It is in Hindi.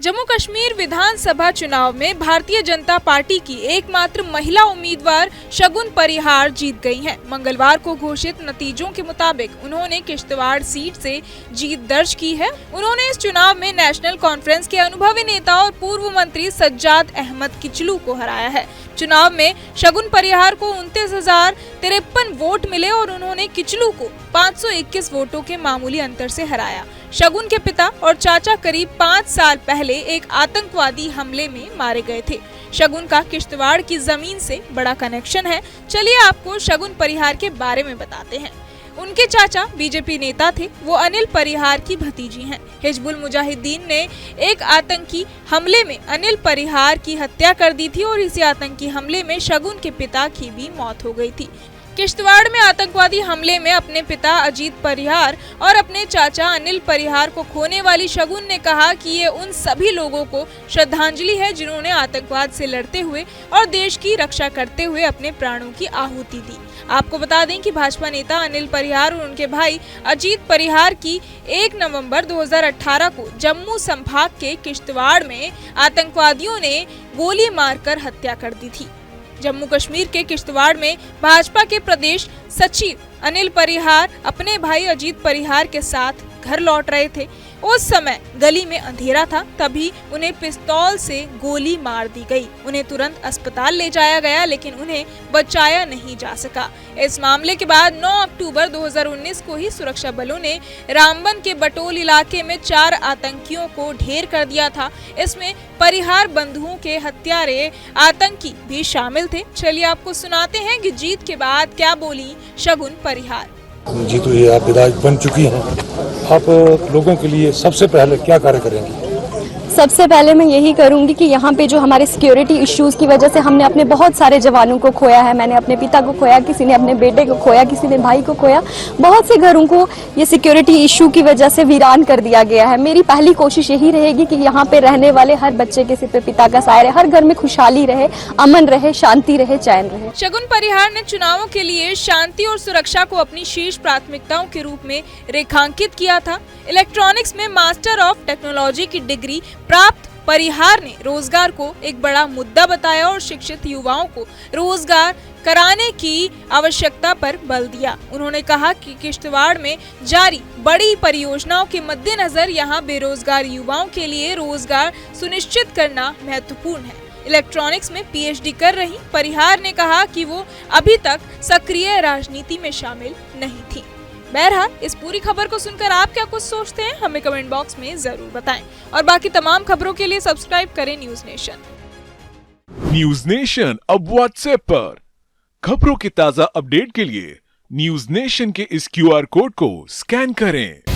जम्मू कश्मीर विधानसभा चुनाव में भारतीय जनता पार्टी की एकमात्र महिला उम्मीदवार शगुन परिहार जीत गई हैं। मंगलवार को घोषित नतीजों के मुताबिक उन्होंने किश्तवाड़ सीट से जीत दर्ज की है। उन्होंने इस चुनाव में नेशनल कॉन्फ्रेंस के अनुभवी नेता और पूर्व मंत्री सज्जाद अहमद किचलू को हराया है। चुनाव में शगुन परिहार को 29,053 वोट मिले और उन्होंने किचलू को 521 वोटों के मामूली अंतर से हराया। शगुन के पिता और चाचा करीब 5 साल पहले एक आतंकवादी हमले में मारे गए थे। शगुन का किश्तवाड़ की जमीन से बड़ा कनेक्शन है। चलिए आपको शगुन परिहार के बारे में बताते हैं। उनके चाचा बीजेपी नेता थे। वो अनिल परिहार की भतीजी हैं। हिजबुल मुजाहिदीन ने एक आतंकी हमले में अनिल परिहार की हत्या कर दी थी और इसी आतंकी हमले में शगुन के पिता की भी मौत हो गई थी। किश्तवाड़ में आतंकवादी हमले में अपने पिता अजीत परिहार और अपने चाचा अनिल परिहार को खोने वाली शगुन ने कहा कि ये उन सभी लोगों को श्रद्धांजलि है जिन्होंने आतंकवाद से लड़ते हुए और देश की रक्षा करते हुए अपने प्राणों की आहुति दी। आपको बता दें कि भाजपा नेता अनिल परिहार और उनके भाई अजीत परिहार की 1 नवंबर 2018 को जम्मू संभाग के किश्तवाड़ में आतंकवादियों ने गोली मारकर हत्या कर दी थी। जम्मू कश्मीर के किश्तवाड़ में भाजपा के प्रदेश सचिव अनिल परिहार अपने भाई अजीत परिहार के साथ घर लौट रहे थे। उस समय गली में अंधेरा था, तभी उन्हें पिस्तौल से गोली मार दी गई। उन्हें तुरंत अस्पताल ले जाया गया, लेकिन उन्हें बचाया नहीं जा सका। इस मामले के बाद 9 अक्टूबर 2019 को ही सुरक्षा बलों ने रामबन के बटोल इलाके में 4 आतंकियों को ढेर कर दिया था। इसमें परिहार बंधुओं के हत्यारे आतंकी भी शामिल थे। चलिए आपको सुनाते हैं कि जीत के बाद क्या बोली शगुन परिहार। जी तो ये आप विधायक बन चुकी हैं, आप लोगों के लिए सबसे पहले क्या कार्य करेंगी? सबसे पहले मैं यही करूंगी कि यहाँ पे जो हमारे सिक्योरिटी इश्यूज की वजह से हमने अपने बहुत सारे जवानों को खोया है। मैंने अपने पिता को खोया, किसी ने अपने बेटे को खोया, किसी ने भाई को खोया। बहुत से घरों को ये सिक्योरिटी इशू की वजह से वीरान कर दिया गया है। मेरी पहली कोशिश यही रहेगी कि यहाँ पे रहने वाले हर बच्चे के सिर पे पिता का साया रहे, हर घर में खुशहाली रहे, अमन रहे, शांति रहे, चैन रहे। शगुन परिहार ने चुनावों के लिए शांति और सुरक्षा को अपनी शीर्ष प्राथमिकताओं के रूप में रेखांकित किया था। इलेक्ट्रॉनिक्स में मास्टर ऑफ टेक्नोलॉजी की डिग्री प्राप्त परिहार ने रोजगार को एक बड़ा मुद्दा बताया और शिक्षित युवाओं को रोजगार कराने की आवश्यकता पर बल दिया। उन्होंने कहा कि किश्तवाड़ में जारी बड़ी परियोजनाओं के मद्देनजर यहाँ बेरोजगार युवाओं के लिए रोजगार सुनिश्चित करना महत्वपूर्ण है। इलेक्ट्रॉनिक्स में पीएचडी कर रही परिहार ने कहा कि वो अभी तक सक्रिय राजनीति में शामिल नहीं थी। बहरहाल इस पूरी खबर को सुनकर आप क्या कुछ सोचते हैं, हमें कमेंट बॉक्स में जरूर बताएं और बाकी तमाम खबरों के लिए सब्सक्राइब करें न्यूज नेशन। न्यूज नेशन अब व्हाट्सएप पर खबरों के ताजा अपडेट के लिए न्यूज नेशन के इस QR कोड को स्कैन करें।